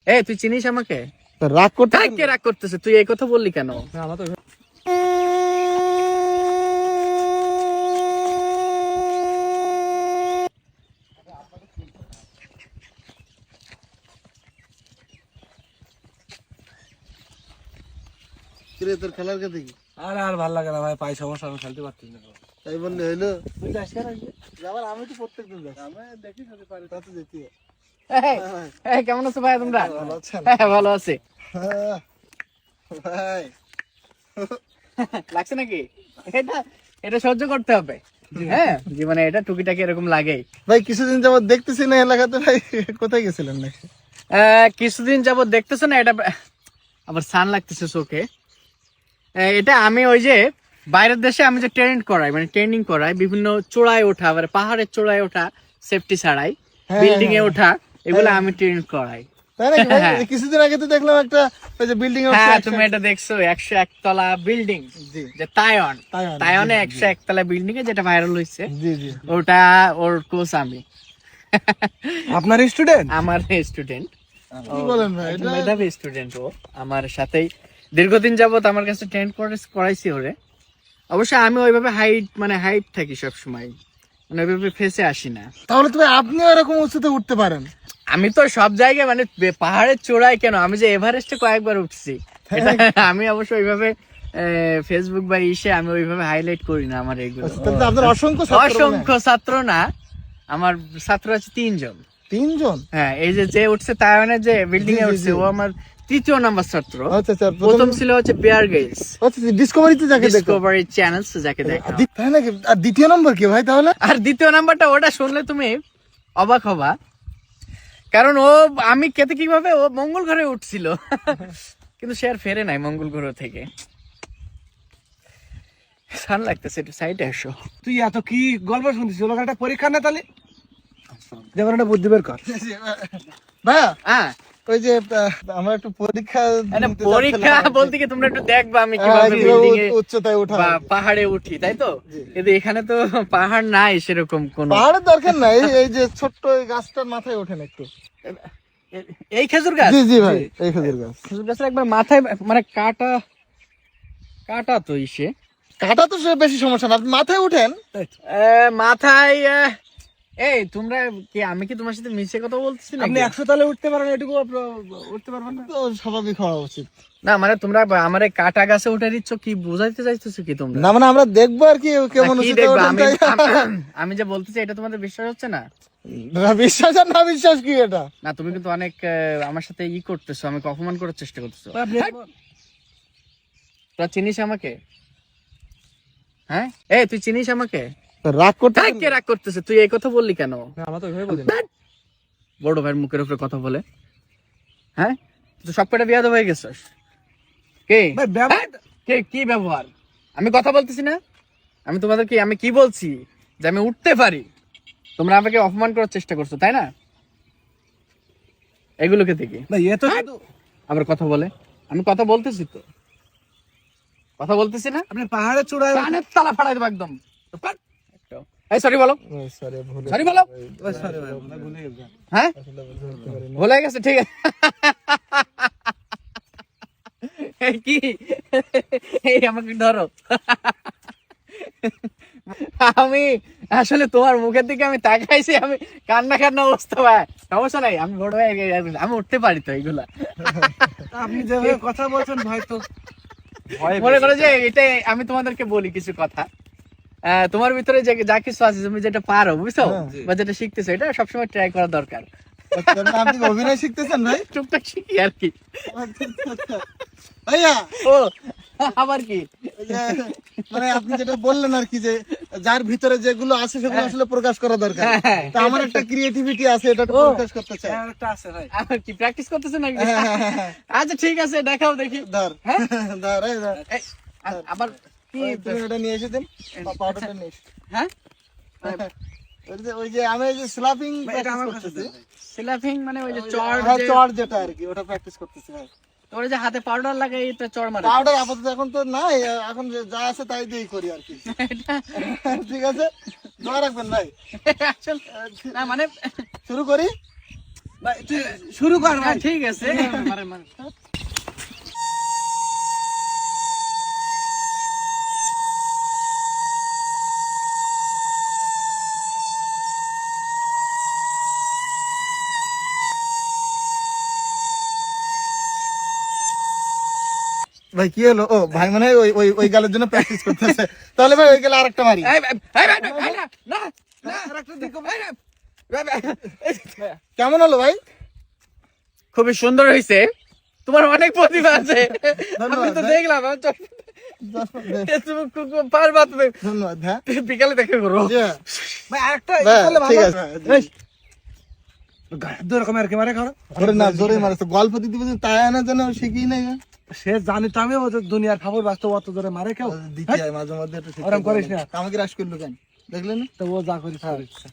এই তুই চিনিস আমাকে? রাগ করতে কে রাগ করতেছে? তুই এই কথা বললি কেন? কিরে তোর খেলার কে দেখি? আর ভালো লাগে না ভাই, পাই সমস্যা, আমি খেলতে পারছি না। তাই বললে হইলো? যাবার আমি তো প্রত্যেকদিন যাই, আমি দেখি যদি পারি তা তো যেতে হয়। কেমন আছো ভাই তোমরা? ভালো আছেন? হ্যাঁ ভালো আছি। ভাই লাগছে নাকি? এটা এটা সহ্য করতে হবে। হ্যাঁ জীবনে এটা টুকিটাকি এরকম লাগেই। ভাই কিছুদিন যাবত দেখতেছি না এলাকাতে, ভাই কোথায় গেছিলেন নাকি? কিছুদিন যাবত দেখতেছো না, এটা আবার সান লাগতেছে চোখে। এটা আমি ওই যে বাইরের দেশে আমি যে ট্রেনিং করাই বিভিন্ন চূড়ায় ওঠা, মানে পাহাড়ের চূড়ায় ওঠা সেফটি ছাড়াই, বিল্ডিং এ ওঠা, এগুলো আমি ট্রেনিং করাই। তাই নাকি ভাই? কিছুদিন আগে তো দেখলাম একটা ওই যে বিল্ডিং এর হ্যাঁ তুমি এটা দেখছো 101 তলা বিল্ডিং, জি যে তাইওয়ানে 101 তলা বিল্ডিং এ যেটা ভাইরাল হইছে, জি জি ওটা ওর কোচ আমি। আপনার স্টুডেন্ট? আমার স্টুডেন্ট। কি বলেন ভাই? এটা মেধাবী স্টুডেন্ট ও, আমার সাথেই দীর্ঘদিন যাবত আমার কাছে ট্রেন করাইছি ওরে। অবশ্যই আমি ওইভাবে হাইট থাকি সব সময়, মানে ওইভাবে ফেসে আসি না। তাহলে তো ভাই আপনিও এরকম উঁচুতে উঠতে পারেন। আমি তো সব জায়গায় মানে পাহাড়ের চূড়ায় কেন, আমি যে এভারেস্টে কয়েকবার উঠছি, এটা আমি অবশ্য ওইভাবে ফেসবুক বা ইসে আমি ওইভাবে হাইলাইট করি না আমার এইগুলো। তাহলে তো আপনার অসংখ্য ছাত্র মনে হয়। অসংখ্য ছাত্র না, আমার ছাত্র আছে 3 জন। 3 জন? হ্যাঁ এই যে উঠছে তাইওয়ানের যে বিল্ডিং এ জি, জি, উঠছে, জি। ও আমার 3য় নাম্বার ছাত্র। আচ্ছা আচ্ছা, প্রথম ছিল হচ্ছে বিয়ার গেইলস, আচ্ছা ডিসকভারিতে যাকে দেখো। ডিসকভারি চ্যানেলস যাকে দেখো। তাই নাকি? আর দ্বিতীয় নম্বর কি ভাই তাহলে? আর দ্বিতীয় নাম্বারটা ওটা শুনলে তুমি অবাক হবা, কারণ ও আমি কেতে কিভাবে ও মঙ্গল গ্রহে উঠছিল কিন্তু সে আর ফেরে নাই মঙ্গল গ্রহ থেকে। সান লাগতেছে, একটু সাইডে আসো। তুই এত কি গল্প শুনছিস? ওগুলো একটা পরীক্ষা না তাহলে, যেমন একটা বুদ্ধি বের কর। ভাইয়া হ্যাঁ ওই যে আমরা একটু পরীক্ষা নিতে পরীক্ষা যাচ্ছিলাম। বলতে কি তোমরা একটু দেখবা আমি কিভাবে কিভাবে বিল্ডিং এ উচ্চতায় ওঠা বা হয়। পাহাড়ে উঠি, তাই তো? কিন্তু এখানে তো পাহাড় নাই সেরকম কোনো। পাহাড়ের দরকার নাই, এই যে ছোট্ট এই গাছটার মাথায় ওঠেন একটু। এই খেজুর গাছ, জি জি ভাই, এই খেজুর গাছ। খেজুর গাছের একবার মাথায় মানে কাটা তো ইসে কাটা তো সে বেশি সমস্যা না, আপনি মাথায় উঠেন। মাথায় এই তোমরা কি, আমি কি তোমার সাথে মিশে কথা বলতেছি না? আপনি 100 তলে উঠতে পারেন, এটুকু উঠতে পারবেন না? তো স্বাভাবিক হওয়া উচিত। না মানে তোমরা আমার এই কাটা গাছে উঠে দিচ্ছ, কি বোঝাইতে চাইতেছো কি তোমরা? না মানে আমরা দেখবো আর কি কেমন না, কি উঁচুতে দেখবা? ওঠেন তাই। আমি যে বলতেছি এটা তোমাদের বিশ্বাস হচ্ছে না? না, বিশ্বাস আর না বিশ্বাস কি এটা? না তুমি কিন্তু অনেক আমার সাথে করতেছো, আমাকে অপমান করার চেষ্টা করতেছো। তোরা চিনিস আমাকে? হ্যাঁ এই তুই চিনিস আমাকে? রাগ করতে কে রাগ করতেছে? তুই এই কথা বললি কেন? আমরা তো ওইভাবে বলি। বড় ভাইয়ের মুখের উপরে কথা বলে, হ্যাঁ তুই সব কটা বিয়াদব হয়ে গেছিস। কে ভাই ব্যবহার কি ব্যবহার? আমি কথা বলতেছি না? আমি তোমাদেরকে আমি কি বলছি যে আমি উঠতে পারি, তোমরা আমাকে অপমান করার চেষ্টা করছো, তাই না? এগুলোকে দেখি ভাই, এ তো শুধু আবার কথা বলে। আমি কথা বলতেছি তো, কথা বলতেছি না? আপনি পাহাড়ের চূড়ায় কানের তালা ফাড়াই দেবো একদম। এই সরি বলো, সরি ভুল সরি বলো। সরি ভাই, আমরা ভুলে গেছি। হ্যাঁ ভুলে গেছে, ঠিক আছে। এই কি এই আমাকে ধরো। আমি আসলে তোমার মুখের দিকে আমি তাকাইছি, আমি কান্না অবস্থা ভাই। সমস্যা নাই, আমি বড় ভাই, আমি উঠতে পারি তো এইগুলা। আপনি যেভাবে কথা বলছেন ভাই, তো মনে করো যে এটাই আমি তোমাদেরকে বলি কিছু কথা। তোমার ভিতরে যে যা কিছু আছে, তুমি যেটা পারো বুঝছো বা যেটা শিখতেছো, এটা সবসময় ট্রাই করা দরকার। আপনি অভিনয় শিখতেছেন ভাই? টুকটাক শিখি আর কি। ভাইয়া ও আবার কি, ওই যে, মানে আপনি যেটা বললেন আর কি, যে যার ভিতরে যেগুলো আছে সেগুলো আসলে প্রকাশ করা দরকার। হ্যাঁ। তা আমার একটা ক্রিয়েটিভিটি আছে, এটা একটু প্রকাশ করতে চাই। একটা আছে ভাই। আবার কি প্র্যাকটিস করতেছো নাকি? হ্যাঁ। আচ্ছা ঠিক আছে, দেখাও দেখি। ধর হ্যাঁ? ধর এই ধর। এই, আবার কি? তুমি এটা নিয়ে এসে দিন, পাউডারটা নিয়ে এসে। হ্যাঁ ওই যে আমি এই যে স্ল্যাপিং ভাই, এটা আমার কাছে করতেছি। দেন ভাই। সিলাফিং মানে ওই যে চড়, হ্যাঁ, যে চড় যেটা আর কি, ওটা প্র্যাকটিস করতেছি ভাই। ওই যে হাতে পাউডার লাগাই তো চড় মারে। পাউডার আপাতত এখন তো নাই, এখন যা আছে তাই দিয়েই করি আর কি। ঠিক আছে, দোয়া রাখবেন ভাই। আসলে না মানে শুরু করি। ভাই, তুই শুরু কর ভাই। হ্যাঁ, ঠিক আছে মারেন, মারেন। ভাই কি হলো? ও ভাই মানে ওই ওই ওই গালের জন্য প্র্যাকটিস করতেছে। তাহলে ভাই ওই গেলে আরেকটা মারি। এই, এই, এই, এই, এই, না, না, না, আরেকটা দিক এই, না, এই, এই, এই। কেমন হলো ভাই? খুবই সুন্দর হয়েছে, তোমার অনেক প্রতিভা আছে। ধন্যবাদ, আমি তো ভাই। দেখলাম তুমি পারবা, তুমি ধন্যবাদ হ্যাঁ। বিকালে দেখা করো। জি, ভাই আরেকটা ভাই, করলে ভালো ঠিক হবে। আছে। এই, দু রকম আর কি মারে খাও। ওরে না জোরে মারছে, গল্প দিতে বলছে তাই না যেন শিখি নাই। সে জানি তো আমি ও যে দুনিয়ার খবর বাস্তব অত জোরে মারে কেউ। দিতে হয় মাঝে মধ্যে একটু শিখতে ওরম করিস বলে। না। আমাকে রাশ করলো কেন দেখলেন না? তো ও যা করি খাওয়ার ইচ্ছা।